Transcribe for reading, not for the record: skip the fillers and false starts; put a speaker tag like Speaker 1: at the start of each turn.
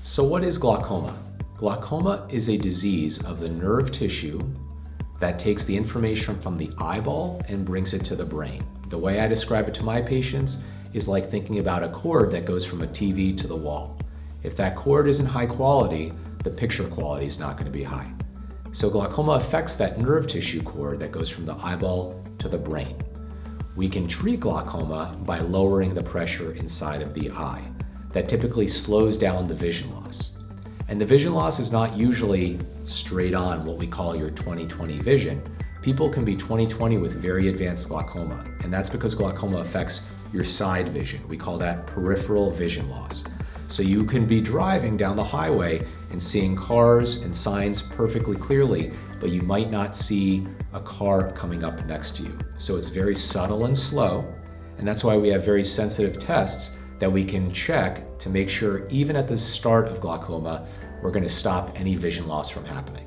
Speaker 1: So what is glaucoma? Glaucoma is a disease of the nerve tissue that takes the information from the eyeball and brings it to the brain. The way I describe it to my patients is like thinking about a cord that goes from a TV to the wall. If that cord isn't high quality, the picture quality is not going to be high. So glaucoma affects that nerve tissue cord that goes from the eyeball to the brain. We can treat glaucoma by lowering the pressure inside of the eye. That typically slows down the vision loss. And the vision loss is not usually straight on, what we call your 20/20 vision. People can be 20/20 with very advanced glaucoma, and that's because glaucoma affects your side vision. We call that peripheral vision loss. So you can be driving down the highway and seeing cars and signs perfectly clearly, but you might not see a car coming up next to you. So it's very subtle and slow, and that's why we have very sensitive tests that we can check to make sure even at the start of glaucoma, we're going to stop any vision loss from happening.